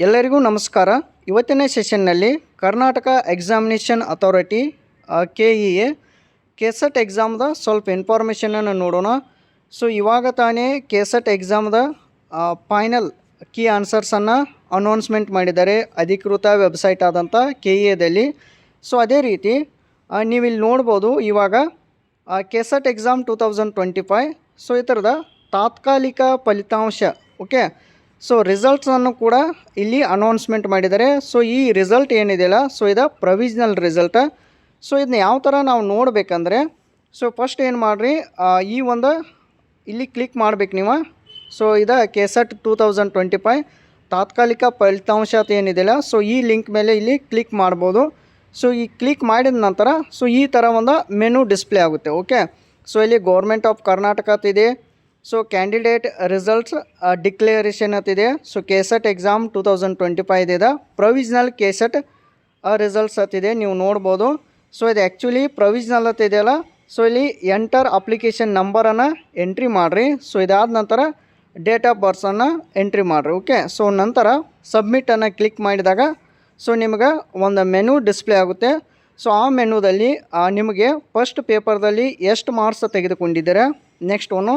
ಎಲ್ಲರಿಗೂ ನಮಸ್ಕಾರ. ಇವತ್ತಿನ ಸೆಷನ್ನಲ್ಲಿ Karnataka examination authority KEA KSET ಎಕ್ಸಾಮ್ದ ಸ್ವಲ್ಪ ಇನ್ಫಾರ್ಮೇಷನನ್ನು ನೋಡೋಣ. ಸೊ ಇವಾಗ ತಾನೇ ಕೆಸೆಟ್ ಎಕ್ಸಾಮ್ದ ಫೈನಲ್ ಕೀ ಆನ್ಸರ್ಸನ್ನು ಅನೌನ್ಸ್ಮೆಂಟ್ ಮಾಡಿದ್ದಾರೆ ಅಧಿಕೃತ ವೆಬ್ಸೈಟ್ ಆದಂಥ KEAದಲ್ಲಿ. ಸೊ ಅದೇ ರೀತಿ ನೀವಿಲ್ಲಿ ನೋಡ್ಬೋದು ಇವಾಗ ಕೆಸೆಟ್ ಎಕ್ಸಾಮ್ 2025 ಸೊ ಈ ಥರದ ತಾತ್ಕಾಲಿಕ ಫಲಿತಾಂಶ ಓಕೆ. ಸೊ ರಿಸಲ್ಟ್ಸನ್ನು ಕೂಡ ಇಲ್ಲಿ ಅನೌನ್ಸ್ಮೆಂಟ್ ಮಾಡಿದ್ದಾರೆ. ಸೊ ಈ ರಿಸಲ್ಟ್ ಏನಿದೆಯಲ್ಲ ಸೊ ಇದು ಪ್ರೊವಿಷನಲ್ ರಿಸಲ್ಟ್. ಸೊ ಇದನ್ನ ಯಾವ ಥರ ನಾವು ನೋಡಬೇಕಂದ್ರೆ ಸೊ ಫಸ್ಟ್ ಏನು ಮಾಡಿರಿ, ಈ ಒಂದು ಇಲ್ಲಿ ಕ್ಲಿಕ್ ಮಾಡ್ಬೇಕು ನೀವು. ಸೊ ಇದು ಕೆಸೆಟ್ 2025 ತಾತ್ಕಾಲಿಕ ಫಲಿತಾಂಶ ಏನಿದೆಯಲ್ಲ ಸೊ ಈ ಲಿಂಕ್ ಮೇಲೆ ಇಲ್ಲಿ ಕ್ಲಿಕ್ ಮಾಡ್ಬೋದು. ಸೊ ಈ ಕ್ಲಿಕ್ ಮಾಡಿದ ನಂತರ ಸೊ ಈ ಥರ ಒಂದು ಮೆನು ಡಿಸ್ಪ್ಲೇ ಆಗುತ್ತೆ ಓಕೆ. ಸೊ ಇಲ್ಲಿ ಗೌರ್ಮೆಂಟ್ ಆಫ್ ಕರ್ನಾಟಕ ಇದೆ. ಸೊ ಕ್ಯಾಂಡಿಡೇಟ್ ರಿಸಲ್ಟ್ಸ್ ಡಿಕ್ಲೇರೇಷನ್ ಅಂತಿದೆ. ಸೊ ಕೆಸೆಟ್ ಎಕ್ಸಾಮ್ 2025 ಇದೆ. ಪ್ರೊವಿಷನಲ್ ಕೆಸೆಟ್ ರಿಸಲ್ಟ್ಸ್ ಅಂತಿದೆ, ನೀವು ನೋಡ್ಬೋದು. ಸೊ ಇದು ಆ್ಯಕ್ಚುಲಿ ಪ್ರೊವಿಷನಲ್ ಅಂತಿದೆಯಲ್ಲ ಸೊ ಇಲ್ಲಿ ಎಂಟರ್ ಅಪ್ಲಿಕೇಶನ್ ನಂಬರನ್ನು ಎಂಟ್ರಿ ಮಾಡಿರಿ. ಸೊ ಇದಾದ ನಂತರ ಡೇಟ್ ಆಫ್ ಬರ್ಸನ್ನು ಎಂಟ್ರಿ ಮಾಡಿರಿ ಓಕೆ. ಸೊ ನಂತರ ಸಬ್ಮಿಟನ್ನು ಕ್ಲಿಕ್ ಮಾಡಿದಾಗ ಸೊ ನಿಮಗೆ ಒಂದು ಮೆನು ಡಿಸ್ಪ್ಲೇ ಆಗುತ್ತೆ. ಸೊ ಆ ಮೆನುದಲ್ಲಿ ನಿಮಗೆ ಫಸ್ಟ್ ಪೇಪರ್ದಲ್ಲಿ ಎಷ್ಟು ಮಾರ್ಕ್ಸ್ ತೆಗೆದುಕೊಂಡಿದ್ದೀರಾ, ನೆಕ್ಸ್ಟ್ ಒನ್ನು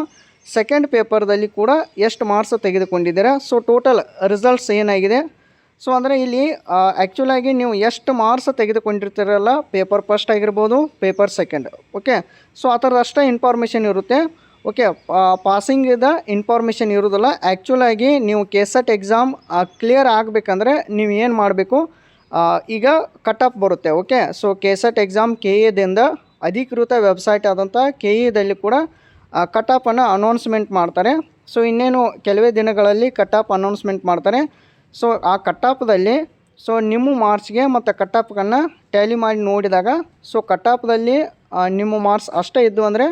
ಸೆಕೆಂಡ್ ಪೇಪರ್ದಲ್ಲಿ ಕೂಡ ಎಷ್ಟು ಮಾರ್ಕ್ಸ್ ತೆಗೆದುಕೊಂಡಿದ್ದೀರಾ. ಸೊ ಟೋಟಲ್ ರಿಸಲ್ಟ್ಸ್ ಏನಾಗಿದೆ ಸೊ ಅಂದರೆ ಇಲ್ಲಿ ಆ್ಯಕ್ಚುಲಾಗಿ ನೀವು ಎಷ್ಟು ಮಾರ್ಕ್ಸ್ ತೆಗೆದುಕೊಂಡಿರ್ತೀರಲ್ಲ ಪೇಪರ್ ಫಸ್ಟ್ ಆಗಿರ್ಬೋದು ಪೇಪರ್ ಸೆಕೆಂಡ್ ಓಕೆ. ಸೊ ಆ ಥರದ ಅಷ್ಟೇ ಇನ್ಫಾರ್ಮೇಷನ್ ಇರುತ್ತೆ ಓಕೆ. ಪಾಸಿಂಗಿದ ಇನ್ಫಾರ್ಮೇಷನ್ ಇರೋದಿಲ್ಲ. ಆ್ಯಕ್ಚುಲಾಗಿ ನೀವು ಕೆಸೆಟ್ ಎಕ್ಸಾಮ್ ಕ್ಲಿಯರ್ ಆಗಬೇಕಂದ್ರೆ ನೀವು ಏನು ಮಾಡಬೇಕು, ಈಗ ಕಟ್ ಆಫ್ ಬರುತ್ತೆ ಓಕೆ. ಸೊ ಕೆಸೆಟ್ ಎಕ್ಸಾಮ್ KEAದಿಂದ ಅಧಿಕೃತ ವೆಬ್ಸೈಟ್ ಆದಂಥ KEAದಲ್ಲಿ ಕೂಡ ಕಟ್ ಆಫನ್ನು ಅನೌನ್ಸ್ಮೆಂಟ್ ಮಾಡ್ತಾರೆ. ಸೊ ಇನ್ನೇನು ಕೆಲವೇ ದಿನಗಳಲ್ಲಿ ಕಟ್ ಆಫ್ ಅನೌನ್ಸ್ಮೆಂಟ್ ಮಾಡ್ತಾರೆ. ಸೊ ಆ ಕಟ್ ಆಫ್ದಲ್ಲಿ ಸೊ ನಿಮ್ಮ ಮಾರ್ಕ್ಸ್ಗೆ ಮತ್ತು ಕಟ್ ಆಫ್ಗನ್ನು ಟ್ಯಾಲಿ ಮಾಡಿ ನೋಡಿದಾಗ ಸೊ ಕಟ್ ಆಫ್ದಲ್ಲಿ ನಿಮ್ಮ ಮಾರ್ಕ್ಸ್ ಅಷ್ಟೇ ಇದ್ದು ಅಂದರೆ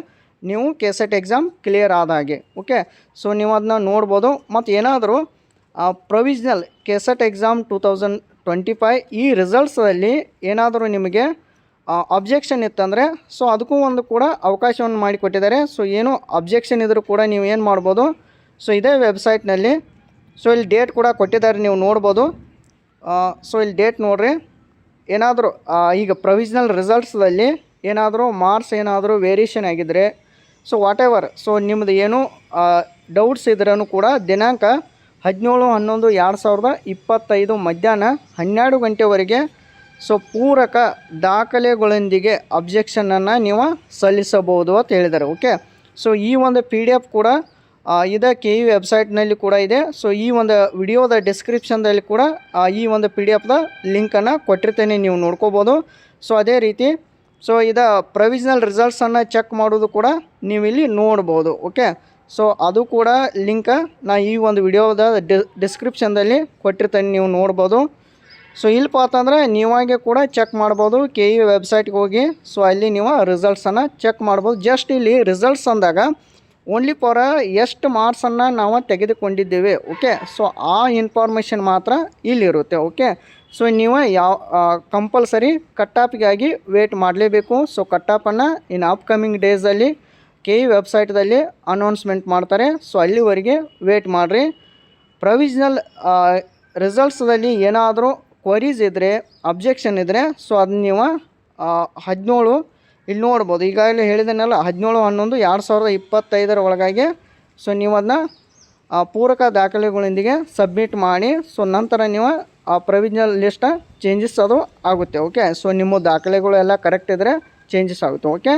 ನೀವು ಕೆಸೆಟ್ ಎಕ್ಸಾಮ್ ಕ್ಲಿಯರ್ ಆದ ಹಾಗೆ ಓಕೆ. ಸೊ ನೀವು ಅದನ್ನ ನೋಡ್ಬೋದು. ಮತ್ತು ಏನಾದರೂ ಪ್ರೊವಿಷನಲ್ ಕೆಸೆಟ್ ಎಕ್ಸಾಮ್ 2025 ಈ ರಿಸಲ್ಟ್ಸಲ್ಲಿ ಏನಾದರೂ ನಿಮಗೆ ಅಬ್ಜೆಕ್ಷನ್ ಇತ್ತಂದರೆ ಸೊ ಅದಕ್ಕೂ ಒಂದು ಕೂಡ ಅವಕಾಶವನ್ನು ಮಾಡಿಕೊಟ್ಟಿದ್ದಾರೆ. ಸೊ ಏನು ಅಬ್ಜೆಕ್ಷನ್ ಇದ್ದರೂ ಕೂಡ ನೀವು ಏನು ಮಾಡ್ಬೋದು, ಸೊ ಇದೇ ವೆಬ್ಸೈಟ್ನಲ್ಲಿ ಸೊ ಇಲ್ಲಿ ಡೇಟ್ ಕೂಡ ಕೊಟ್ಟಿದ್ದಾರೆ, ನೀವು ನೋಡ್ಬೋದು. ಸೊ ಇಲ್ಲಿ ಡೇಟ್ ನೋಡಿರಿ. ಏನಾದರೂ ಈಗ ಪ್ರೊವಿಷನಲ್ ರಿಸಲ್ಟ್ಸಲ್ಲಿ ಏನಾದರೂ ಮಾರ್ಕ್ಸ್ ಏನಾದರೂ ವೇರಿಯೇಷನ್ ಆಗಿದ್ದರೆ ಸೊ ವಾಟ್ ಎವರ್ ಸೊ ನಿಮ್ಮದು ಏನು ಡೌಟ್ಸ್ ಇದ್ರೂ ಕೂಡ ದಿನಾಂಕ 17/11/2025 ಮಧ್ಯಾಹ್ನ 12 ಗಂಟೆವರೆಗೆ ಸೊ ಪೂರಕ ದಾಖಲೆಗಳೊಂದಿಗೆ ಅಬ್ಜೆಕ್ಷನನ್ನು ನೀವು ಸಲ್ಲಿಸಬಹುದು ಅಂತ ಹೇಳಿದ್ದಾರೆ ಓಕೆ. ಸೊ ಈ ಒಂದು PDF ಕೂಡ ಇದೆ KE ವೆಬ್ಸೈಟ್ನಲ್ಲಿ ಕೂಡ ಇದೆ. ಸೊ ಈ ಒಂದು ವಿಡಿಯೋದ ಡಿಸ್ಕ್ರಿಪ್ಷನ್ದಲ್ಲಿ ಕೂಡ ಈ ಒಂದು PDFದ ಲಿಂಕನ್ನು ಕೊಟ್ಟಿರ್ತೇನೆ, ನೀವು ನೋಡ್ಕೋಬೋದು. ಸೊ ಅದೇ ರೀತಿ ಸೊ ಇದು ಪ್ರೊವಿಷನಲ್ ರಿಸಲ್ಟ್ಸನ್ನು ಚೆಕ್ ಮಾಡೋದು ಕೂಡ ನೀವು ಇಲ್ಲಿ ನೋಡ್ಬೋದು ಓಕೆ. ಸೊ ಅದು ಕೂಡ ಲಿಂಕ ನಾ ಈ ಒಂದು ವಿಡಿಯೋದ ಡಿಸ್ಕ್ರಿಪ್ಷನ್ದಲ್ಲಿ ಕೊಟ್ಟಿರ್ತೇನೆ, ನೀವು ನೋಡ್ಬೋದು. ಸೊ ಇಲ್ಲಪ್ಪ ಅಂತಂದರೆ ನೀವಾಗೆ ಕೂಡ ಚೆಕ್ ಮಾಡ್ಬೋದು KE ವೆಬ್ಸೈಟ್ಗೆ ಹೋಗಿ. ಸೊ ಅಲ್ಲಿ ನೀವು ರಿಸಲ್ಟ್ಸನ್ನು ಚೆಕ್ ಮಾಡ್ಬೋದು. ಜಸ್ಟ್ ಇಲ್ಲಿ ರಿಸಲ್ಟ್ಸ್ ಅಂದಾಗ ಓನ್ಲಿ ಫಾರ್ ಎಷ್ಟು ಮಾರ್ಕ್ಸನ್ನು ನಾವು ತೆಗೆದುಕೊಂಡಿದ್ದೇವೆ ಓಕೆ. ಸೊ ಆ ಇನ್ಫಾರ್ಮೇಷನ್ ಮಾತ್ರ ಇಲ್ಲಿರುತ್ತೆ ಓಕೆ. ಸೊ ನೀವು ಕಂಪಲ್ಸರಿ ಕಟ್ ಆಫಿಗಾಗಿ ವೇಟ್ ಮಾಡಲೇಬೇಕು. ಸೊ ಕಟ್ ಆಫನ್ನು ಇನ್ ಅಪ್ಕಮಿಂಗ್ ಡೇಸಲ್ಲಿ KE ವೆಬ್ಸೈಟ್ದಲ್ಲಿ ಅನೌನ್ಸ್ಮೆಂಟ್ ಮಾಡ್ತಾರೆ. ಸೊ ಅಲ್ಲಿವರೆಗೆ ವೇಟ್ ಮಾಡಿರಿ. ಪ್ರೊವಿಷನಲ್ ರಿಸಲ್ಟ್ಸಲ್ಲಿ ಏನಾದರೂ ಕ್ವರೀಸ್ ಇದ್ದರೆ ಅಬ್ಜೆಕ್ಷನ್ ಇದ್ದರೆ ಸೊ ಅದನ್ನ ನೀವು 17 ಇಲ್ಲಿ ನೋಡ್ಬೋದು. ಈಗಾಗಲೇ ಹೇಳಿದನಲ್ಲ 17/11/2025 ಒಳಗಾಗಿ ಸೊ ನೀವು ಅದನ್ನ ಪೂರಕ ದಾಖಲೆಗಳೊಂದಿಗೆ ಸಬ್ಮಿಟ್ ಮಾಡಿ. ಸೊ ನಂತರ ನೀವು ಆ ಪ್ರೊವಿಷನಲ್ ಲಿಸ್ಟ್ ಚೇಂಜಸ್ ಅದು ಆಗುತ್ತೆ ಓಕೆ. ಸೊ ನಿಮ್ಮ ದಾಖಲೆಗಳು ಎಲ್ಲ ಕರೆಕ್ಟ್ ಇದ್ದರೆ ಚೇಂಜಸ್ ಆಗುತ್ತೆ ಓಕೆ.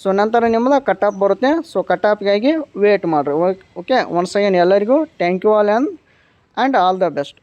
ಸೊ ನಂತರ ನಿಮ್ಮದು ಕಟ್ ಆಫ್ ಬರುತ್ತೆ. ಸೊ ಕಟ್ ಆಫ್ಗಾಗಿ ವೇಟ್ ಮಾಡಿರಿ ಓಕೆ. ಒನ್ಸ್ ಅಗೇನ್ ಎಲ್ಲರಿಗೂ thank you all and all the best.